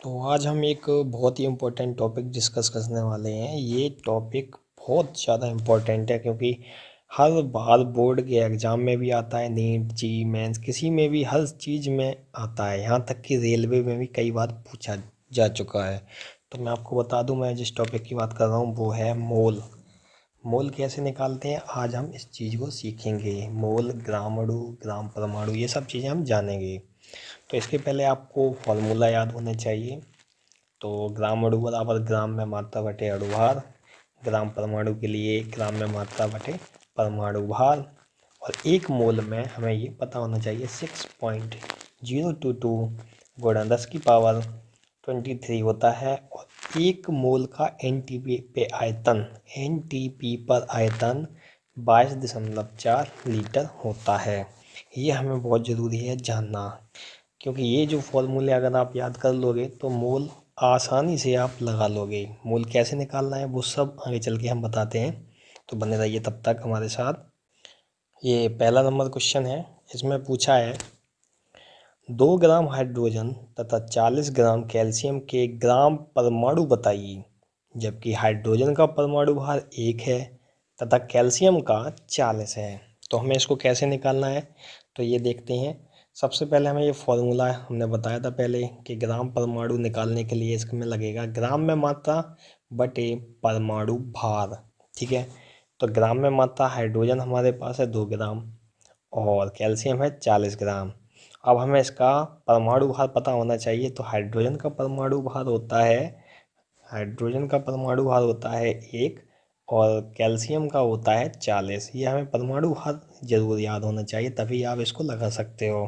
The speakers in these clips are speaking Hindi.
तो आज हम एक बहुत ही इम्पोर्टेंट टॉपिक डिस्कस करने वाले हैं। ये टॉपिक बहुत ज़्यादा इम्पोर्टेंट है क्योंकि हर बार बोर्ड के एग्ज़ाम में भी आता है, नीट जी मेंस किसी में भी हर चीज़ में आता है, यहाँ तक कि रेलवे में भी कई बार पूछा जा चुका है। तो मैं आपको बता दूं, मैं जिस टॉपिक की बात कर रहा हूँ वो है मोल। मोल कैसे निकालते हैं आज हम इस चीज़ को सीखेंगे। मोल, ग्राम अणु, ग्राम परमाणु, ये सब चीज़ें हम जानेंगे। तो इसके पहले आपको फॉर्मूला याद होने चाहिए। तो ग्राम अणु बराबर ग्राम में मात्रा बटे अणु भार। ग्राम परमाणु के लिए ग्राम में मात्रा बटे परमाणु भार। और एक मोल में हमें ये पता होना चाहिए 6.022 गुणा 10⁻23 होता है। और एक मोल का एनटीपी पे आयतन, एनटीपी पर आयतन 22.4 लीटर होता है। ये हमें बहुत ज़रूरी है जानना, क्योंकि ये जो फॉर्मूले अगर आप याद कर लोगे तो मोल आसानी से आप लगा लोगे। मोल कैसे निकालना है वो सब आगे चल के हम बताते हैं, तो बने रहिए तब तक हमारे साथ। ये पहला नंबर क्वेश्चन है। इसमें पूछा है 2 ग्राम हाइड्रोजन तथा 40 ग्राम कैल्शियम के ग्राम परमाणु बताइए, जबकि हाइड्रोजन का परमाणु भार 1 है तथा कैल्शियम का 40 है। तो हमें इसको कैसे निकालना है तो ये देखते हैं। सबसे पहले हमें ये फॉर्मूला हमने बताया था पहले कि ग्राम परमाणु निकालने के लिए इसमें लगेगा ग्राम में मात्रा बटे परमाणु भार। ठीक है, तो ग्राम में मात्रा हाइड्रोजन हमारे पास है 2 ग्राम और कैल्शियम है 40 ग्राम। अब हमें इसका परमाणु भार पता होना चाहिए। तो हाइड्रोजन का परमाणु भार होता है, हाइड्रोजन का परमाणु भार होता है 1 और कैल्शियम का होता है 40। ये हमें परमाणु भार जरूर याद होना चाहिए, तभी आप इसको लगा सकते हो।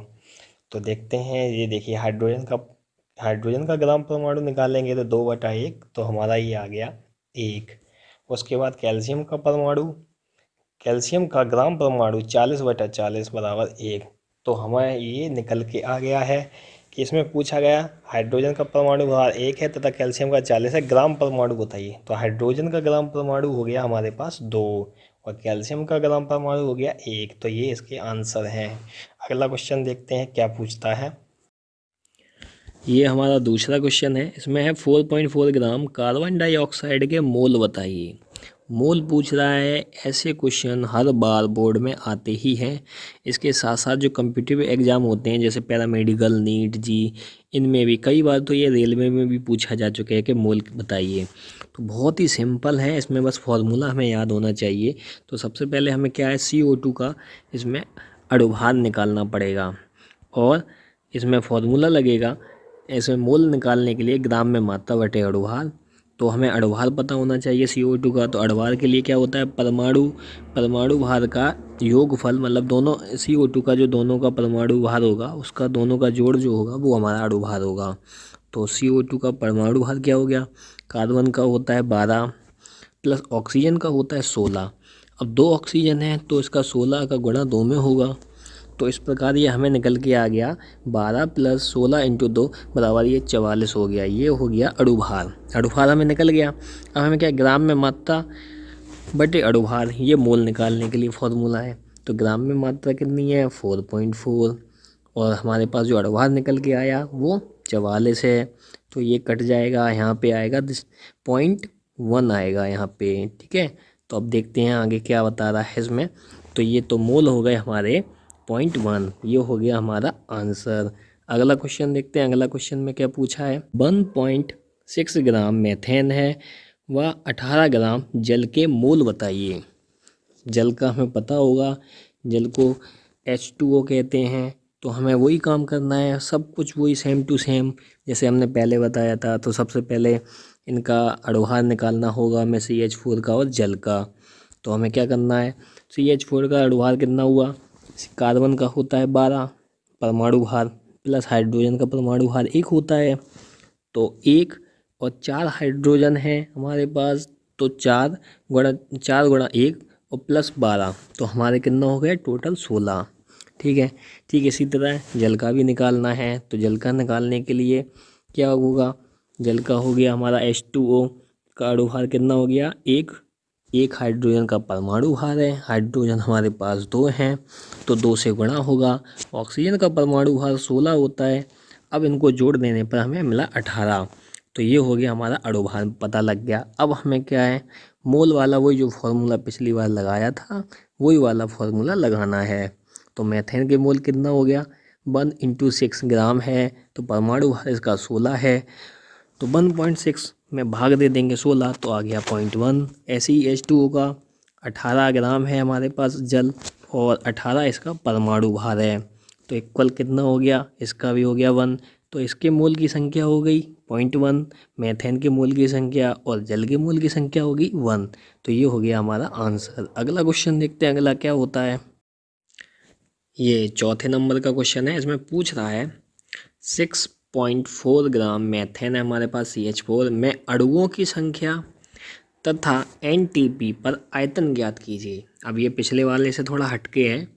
तो देखते हैं, ये देखिए हाइड्रोजन का ग्राम परमाणु निकालेंगे तो 2/1, तो हमारा ये आ गया 1। उसके बाद कैल्शियम का ग्राम परमाणु 40/40 बराबर 1। तो हमें ये निकल के आ गया है कि इसमें पूछा गया हाइड्रोजन का परमाणु भार 1 है तथा कैल्शियम का 40 है, ग्राम परमाणु बताइए। तो हाइड्रोजन का ग्राम परमाणु हो गया हमारे पास 2 और कैल्शियम का ग्राम परमाणु हो गया 1। तो ये इसके आंसर हैं। अगला क्वेश्चन देखते हैं क्या पूछता है। ये हमारा दूसरा क्वेश्चन है। इसमें है 4.4 ग्राम कार्बन डाइऑक्साइड के मोल बताइए। मोल पूछ रहा है। ऐसे क्वेश्चन हर बार बोर्ड में आते ही हैं। इसके साथ साथ जो कम्पिटिटिव एग्ज़ाम होते हैं जैसे पैरामेडिकल, नीट जी, इनमें भी कई बार, तो ये रेलवे में भी पूछा जा चुका है कि मोल बताइए। तो बहुत ही सिंपल है, इसमें बस फॉर्मूला हमें याद होना चाहिए। तो सबसे पहले हमें क्या है, CO2 का इसमें अणुभार निकालना पड़ेगा और इसमें फॉर्मूला लगेगा। ऐसे मोल निकालने के लिए ग्राम में मात्रा बटे अणुभार। तो हमें अणुभार पता होना चाहिए CO2 का। तो अणुभार के लिए क्या होता है, परमाणु भार का योगफल, मतलब दोनों CO2 का जो दोनों का परमाणु भार होगा उसका दोनों का जोड़ जो होगा वो हमारा अणुभार होगा। तो CO2 का परमाणु भार क्या हो गया, कार्बन का होता है 12 प्लस ऑक्सीजन का होता है 16। अब 2 ऑक्सीजन है तो इसका 16 का गुणा 2 में होगा। तो इस प्रकार ये हमें निकल के आ गया 12 + 16 × 2 बराबर ये 44 हो गया। ये हो गया अणुभार। अणुभार हमें निकल गया। अब हमें क्या, ग्राम में मात्रा बटे अणुभार, ये मोल निकालने के लिए फॉर्मूला है। तो ग्राम में मात्रा कितनी है, 4.4 और हमारे पास जो अणुभार निकल के आया वो 44 है। तो ये कट जाएगा, यहाँ पे आएगा 0.1 आएगा यहाँ पे। ठीक है, तो अब देखते हैं आगे क्या बता रहा है इसमें। तो ये तो मोल हो गए हमारे 0.1, ये हो गया हमारा आंसर। अगला क्वेश्चन देखते हैं। अगला क्वेश्चन में क्या पूछा है, 1.6 ग्राम मेथेन है व 18 ग्राम जल के मोल बताइए। जल का हमें पता होगा, जल को H2O कहते हैं। तो हमें वही काम करना है, सब कुछ वही सेम टू सेम जैसे हमने पहले बताया था। तो सबसे पहले इनका अणुभार निकालना होगा हमें CH4 का और जल का। तो हमें क्या करना है, CH4 का अणुभार कितना हुआ, कार्बन का होता है 12 परमाणु भार प्लस हाइड्रोजन का परमाणु भार 1 होता है। तो 1 और 4 हाइड्रोजन है हमारे पास, तो 4 गुणा 1 और प्लस 12, तो हमारे कितना हो गया टोटल 16। ठीक है, ठीक इसी तरह जल का भी निकालना है। तो जल का निकालने के लिए क्या होगा, जल का हो गया हमारा H2O का अणुभार कितना हो गया, एक हाइड्रोजन का परमाणु भार है, हाइड्रोजन हमारे पास 2 हैं तो 2 से गुणा होगा। ऑक्सीजन का परमाणु भार 16 होता है। अब इनको जोड़ देने पर हमें मिला 18। तो ये हो गया हमारा अणुभार पता लग गया। अब हमें क्या है, मोल वाला वही जो फॉर्मूला पिछली बार लगाया था वही वाला फॉर्मूला लगाना है। तो मीथेन के मोल कितना हो गया, 1 × 6 ग्राम है, तो परमाणु भार इसका 16 है। तो 1.6 में भाग दे देंगे 16 तो आ गया 0.1। ऐसे ही H2O का 18 ग्राम है हमारे पास जल और 18 इसका परमाणु भार है। तो इक्वल कितना हो गया, इसका भी हो गया 1। तो इसके मोल की संख्या हो गई 0.1, मीथेन के मोल की संख्या और जल के मोल की संख्या होगी 1। तो ये हो गया हमारा आंसर। अगला क्वेश्चन देखते हैं अगला क्या होता है। ये चौथे नंबर का क्वेश्चन है। इसमें पूछ रहा है 6.4 ग्राम मीथेन है हमारे पास CH4 में अणुओं की संख्या तथा NTP पर आयतन ज्ञात कीजिए। अब ये पिछले वाले से थोड़ा हटके है।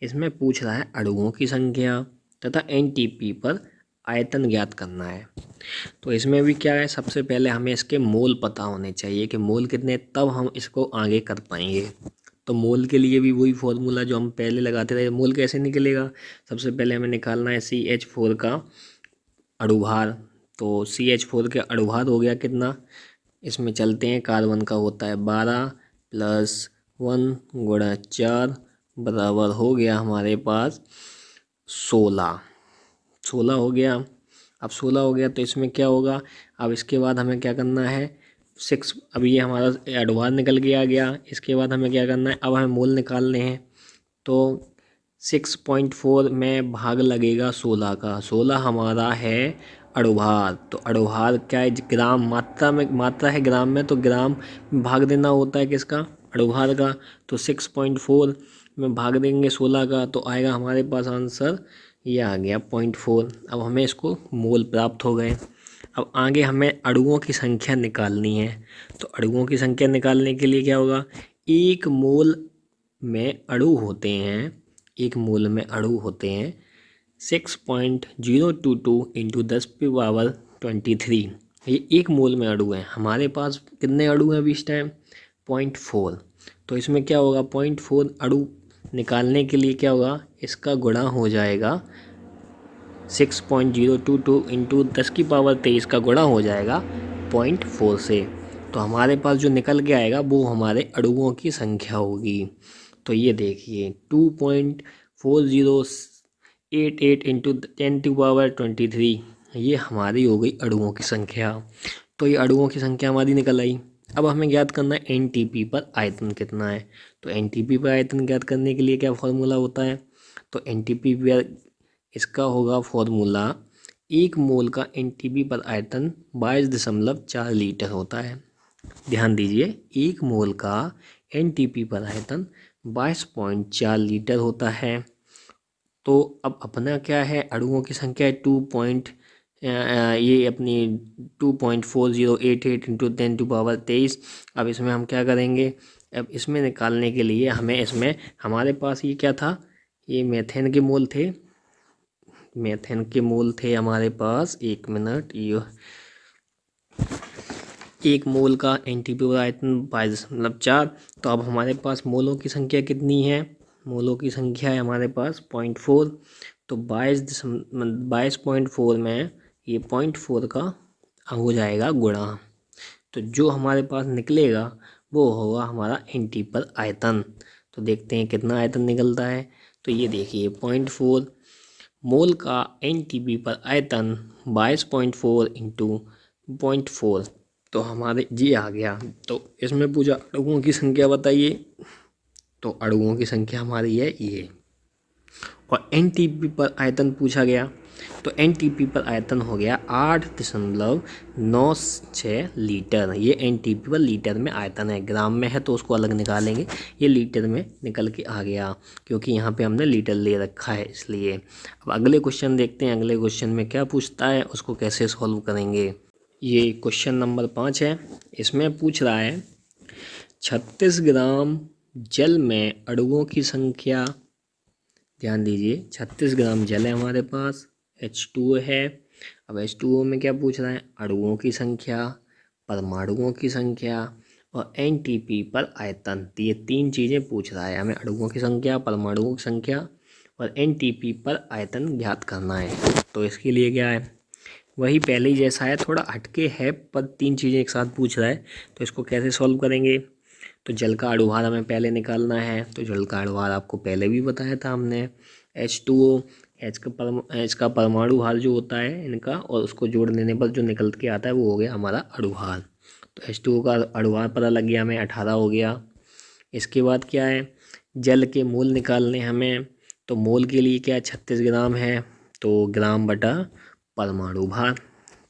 इसमें पूछ रहा है अणुओं की संख्या तथा NTP पर आयतन ज्ञात करना है। तो इसमें भी क्या है, सबसे पहले हमें इसके मोल पता होने चाहिए कि मोल कितने, तब हम इसको आगे कर पाएंगे। तो मोल के लिए भी वही फॉर्मूला जो हम पहले लगाते थे। मोल कैसे निकलेगा, सबसे पहले हमें निकालना है CH4 का अणुभार। तो CH4 के अणुभार हो गया कितना, इसमें चलते हैं, कार्बन का होता है 12 + 1 × 4 बराबर हो गया हमारे पास 16 हो गया। अब 16 हो गया तो इसमें क्या होगा, अब इसके बाद हमें क्या करना है 6। अब ये हमारा अणुभार निकल के आ गया। इसके बाद हमें क्या करना है, अब हमें मोल निकालने हैं। तो 6.4 में भाग लगेगा 16 का, 16 हमारा है अणुभार। तो अणुभार क्या है, ग्राम मात्रा में, मात्रा है ग्राम में, तो ग्राम में भाग देना होता है किसका, अणुभार का। तो 6.4 में भाग देंगे 16 का तो आएगा हमारे पास आंसर, ये आ गया 0.4। अब हमें इसको मोल प्राप्त हो गए। अब आगे हमें अणुओं की संख्या निकालनी है। तो अणुओं की संख्या निकालने के लिए क्या होगा, एक मोल में अणु होते हैं, एक मोल में अणु होते हैं 6.022 × 10⁻23। ये एक मोल में अणु है। हमारे पास कितने अणु हैं अभी इस टाइम, 0.4। तो इसमें क्या होगा, 0.4 अणु निकालने के लिए क्या होगा, इसका गुणा हो जाएगा 6.022 × 10⁻23 का गुणा हो जाएगा 0.4 से। तो हमारे पास जो निकल के आएगा वो हमारे अणुओं की संख्या होगी। तो ये देखिए 2.4088 × 10⁻23 ये हमारी हो गई अणुओं की संख्या। तो ये अणुओं की संख्या हमारी निकल आई। अब हमें ज्ञात करना है NTP पर आयतन कितना है। तो NTP पर आयतन ज्ञात करने के लिए क्या फॉर्मूला होता है, तो NTP पर इसका होगा फॉर्मूला, एक मोल का NTP पर आयतन 22.4 लीटर होता है। ध्यान दीजिए, एक मोल का NTP पर आयतन 22.4 लीटर होता है। तो अब अपना क्या है, अणुओं की संख्या है ये अपनी 2.4088 × 10⁻23। अब इसमें हम क्या करेंगे, अब इसमें निकालने के लिए हमें, इसमें हमारे पास ये क्या था, ये मीथेन के मोल थे, मीथेन के मोल थे हमारे पास, 1 मिनट, ये एक मोल का NTP पर आयतन 22.4। तो अब हमारे पास मोलों की संख्या कितनी है, मोलों की संख्या है हमारे पास 0.4। तो 22.4 में ये 0.4 का हो जाएगा गुणा। तो जो हमारे पास निकलेगा वो होगा हमारा NTP पर आयतन। तो देखते हैं कितना आयतन निकलता है। तो ये देखिए 0.4 मोल का NTP पर आयतन 22.4 × 0.4, तो हमारे ये आ गया। तो इसमें पूछा अणुओं की संख्या बताइए, तो अणुओं की संख्या हमारी है ये। और NTP पर आयतन पूछा गया, तो NTP पर आयतन हो गया 8.96 लीटर। ये NTP पर लीटर में आयतन है, ग्राम में है तो उसको अलग निकालेंगे। ये लीटर में निकल के आ गया क्योंकि यहाँ पे हमने लीटर ले रखा है इसलिए। अब अगले क्वेश्चन देखते हैं, अगले क्वेश्चन में क्या पूछता है, उसको कैसे सॉल्व करेंगे। ये क्वेश्चन नंबर 5 है। इसमें पूछ रहा है 36 ग्राम जल में अणुओं की संख्या, ध्यान दीजिए 36 ग्राम जल है हमारे पास, H2O है। अब H2O में क्या पूछ रहा है, अणुओं की संख्या, परमाणुओं की संख्या और NTP पर आयतन। ये 3 चीज़ें पूछ रहा है हमें, अणुओं की संख्या, परमाणुओं की संख्या और NTP पर आयतन ज्ञात करना है। तो इसके लिए क्या है, वही पहले ही जैसा है, थोड़ा हटके है पर 3 चीज़ें एक साथ पूछ रहा है। तो इसको कैसे सॉल्व करेंगे, तो जल का अणुभार हमें पहले निकालना है। तो जल का अणुभार आपको पहले भी बताया था हमने, H2O, एच का परमाणु भार जो होता है इनका, और उसको जोड़ देने पर जो निकल के आता है वो हो गया हमारा अणुभार। तो H2O का अणुभार पता लग गया हमें, 18 हो गया। इसके बाद क्या है, जल के मोल निकालने हमें। तो मोल के लिए क्या 36 ग्राम है, तो ग्राम बटा परमाणु भार।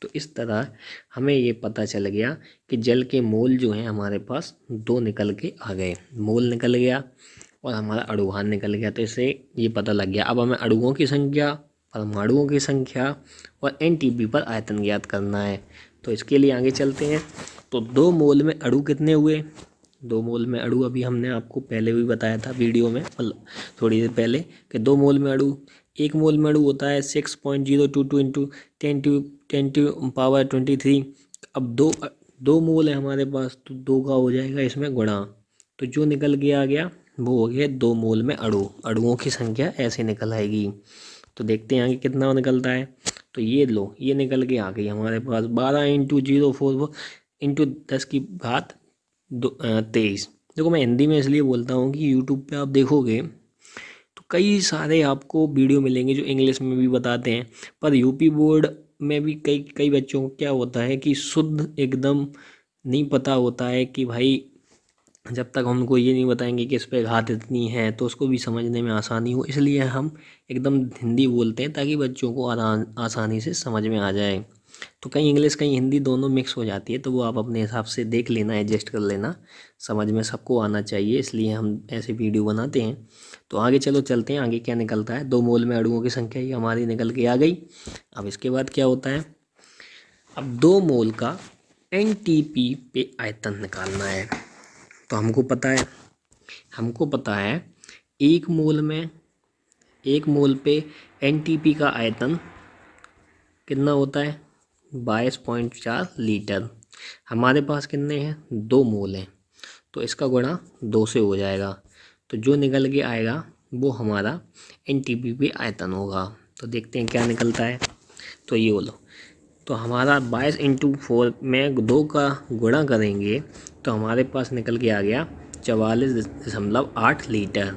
तो इस तरह हमें ये पता चल गया कि जल के मोल जो हैं हमारे पास 2 निकल के आ गए, मोल निकल गया और हमारा अणुभार निकल गया। तो इससे ये पता लग गया। अब हमें अणुओं की संख्या, परमाणुओं की संख्या और एनटीपी पर आयतन ज्ञात करना है। तो इसके लिए आगे चलते हैं। तो 2 मोल में अणु कितने हुए, 2 मोल में अणु अभी हमने आपको पहले भी बताया था वीडियो में, मतलब थोड़ी देर पहले, कि 2 मोल में अणु, 1 मोल में अणु होता है 6.022 इंटू 10⁻23। अब दो मोल है हमारे पास, तो 2 का हो जाएगा इसमें गुणा। तो जो निकल के आ गया वो हो गया 2 मोल में अणुओं की संख्या ऐसे निकल आएगी। तो देखते हैं आगे कितना निकलता है। तो ये लो, ये निकल के आ गई हमारे पास 12 इंटू 044 इंटू 10⁻23। देखो मैं हिंदी में इसलिए बोलता हूँ कि यूट्यूब पे आप देखोगे तो कई सारे आपको वीडियो मिलेंगे जो इंग्लिश में भी बताते हैं, पर यूपी बोर्ड में भी कई बच्चों को क्या होता है कि शुद्ध एकदम नहीं पता होता है कि भाई, जब तक हम उनको ये नहीं बताएंगे कि इस पे घात इतनी है तो उसको भी समझने में आसानी हो, इसलिए हम एकदम हिंदी बोलते हैं ताकि बच्चों को आसानी से समझ में आ जाए। तो कहीं इंग्लिश कहीं हिंदी दोनों मिक्स हो जाती है, तो वो आप अपने हिसाब से देख लेना, एडजस्ट कर लेना, समझ में सबको आना चाहिए, इसलिए हम ऐसे वीडियो बनाते हैं। तो आगे चलो चलते हैं, आगे क्या निकलता है। 2 मोल में अणुओं की संख्या ये हमारी निकल के आ गई। अब इसके बाद क्या होता है, अब 2 मोल का एनटीपी पे आयतन निकालना है। तो हमको पता है 1 मोल पे एनटीपी का आयतन कितना होता है, 22.4 लीटर। हमारे पास कितने हैं, 2 मोल हैं, तो इसका गुणा 2 से हो जाएगा। तो जो निकल के आएगा वो हमारा एनटीपी पे आयतन होगा। तो देखते हैं क्या निकलता है। तो ये बोलो, तो हमारा 22 इंटू 4 में 2 का गुणा करेंगे तो हमारे पास निकल के आ गया 44.8 लीटर।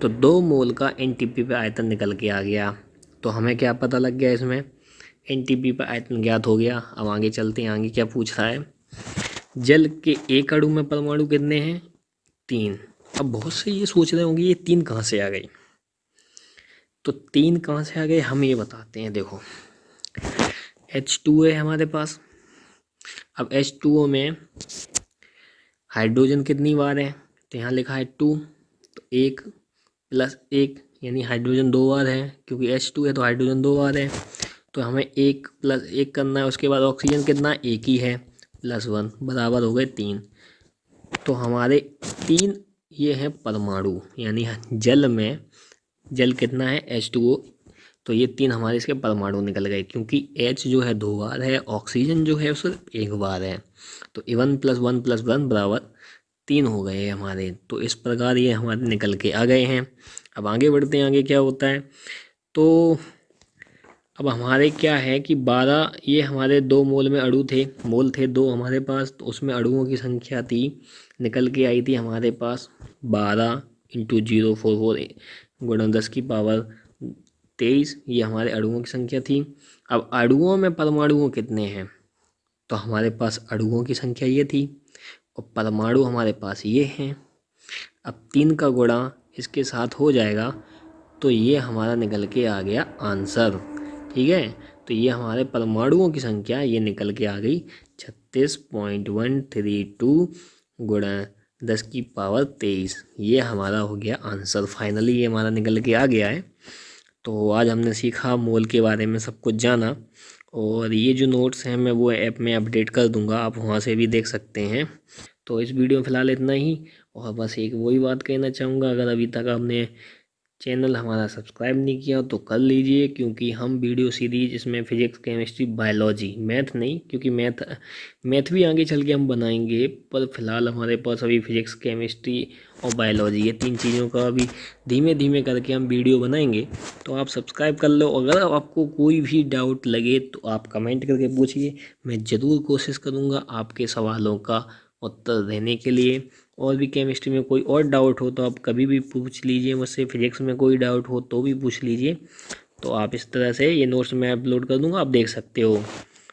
तो 2 मोल का एनटीपी पे आयतन निकल के आ गया। तो हमें क्या पता लग गया, इसमें एनटीपी पे आयतन ज्ञात हो गया। अब आगे चलते हैं, आगे क्या पूछ रहा है, जल के एक अणु में परमाणु कितने हैं, 3। अब बहुत से ये सोच रहे होंगे ये 3 कहाँ से आ गई। तो 3 कहाँ से आ गए हम ये बताते हैं। देखो H2O है हमारे पास। अब H2O में हाइड्रोजन कितनी बार है, तो यहाँ लिखा है 2, तो 1 + 1 यानी हाइड्रोजन 2 बार है, क्योंकि H2 है तो हाइड्रोजन 2 बार है। तो हमें 1 + 1 करना है। उसके बाद ऑक्सीजन कितना, 1 ही है, +1 बराबर हो गए 3। तो हमारे 3 ये हैं परमाणु, यानी जल कितना है H2O, तो ये 3 हमारे इसके परमाणु निकल गए, क्योंकि H जो है 2 बार है, ऑक्सीजन जो है वो सिर्फ 1 बार है। तो 1 + 1 + 1 बराबर 3 हो गए हमारे। तो इस प्रकार ये हमारे निकल के आ गए हैं। अब आगे बढ़ते हैं, आगे क्या होता है। तो अब हमारे क्या है कि 12 ये हमारे 2 मोल में अणु थे, मोल थे 2 हमारे पास, तो उसमें अणुओं की संख्या थी, निकल के आई थी हमारे पास 12 इंटू 044 गुणा 10⁻23। ये हमारे अणुओं की संख्या थी। अब अणुओं में परमाणुओं कितने हैं, तो हमारे पास अणुओं की संख्या ये थी और परमाणु हमारे पास ये हैं। अब 3 का गुणा इसके साथ हो जाएगा तो ये हमारा निकल के आ गया आंसर। ठीक है, तो ये हमारे परमाणुओं की संख्या ये निकल के आ गई 36.132 गुणा 10⁻23। ये हमारा हो गया आंसर। फाइनली ये हमारा निकल के आ गया है। तो आज हमने सीखा मोल के बारे में, सब कुछ जाना, और ये जो नोट्स हैं मैं वो ऐप में अपडेट कर दूंगा, आप वहाँ से भी देख सकते हैं। तो इस वीडियो में फ़िलहाल इतना ही, और बस एक वही बात कहना चाहूँगा, अगर अभी तक आपने चैनल हमारा सब्सक्राइब नहीं किया तो कर लीजिए, क्योंकि हम वीडियो सीरीज इसमें फिजिक्स, केमिस्ट्री, बायोलॉजी, मैथ नहीं, क्योंकि मैथ भी आगे चल के हम बनाएंगे, पर फिलहाल हमारे पास अभी फिजिक्स, केमिस्ट्री और बायोलॉजी, ये 3 चीज़ों का अभी धीमे धीमे करके हम वीडियो बनाएंगे। तो आप सब्सक्राइब कर लो। अगर आपको कोई भी डाउट लगे तो आप कमेंट करके पूछिए, मैं ज़रूर कोशिश करूँगा आपके सवालों का उत्तर देने के लिए। और भी केमिस्ट्री में कोई और डाउट हो तो आप कभी भी पूछ लीजिए मुझसे, फिजिक्स में कोई डाउट हो तो भी पूछ लीजिए। तो आप इस तरह से ये नोट्स मैं अपलोड कर दूंगा, आप देख सकते हो।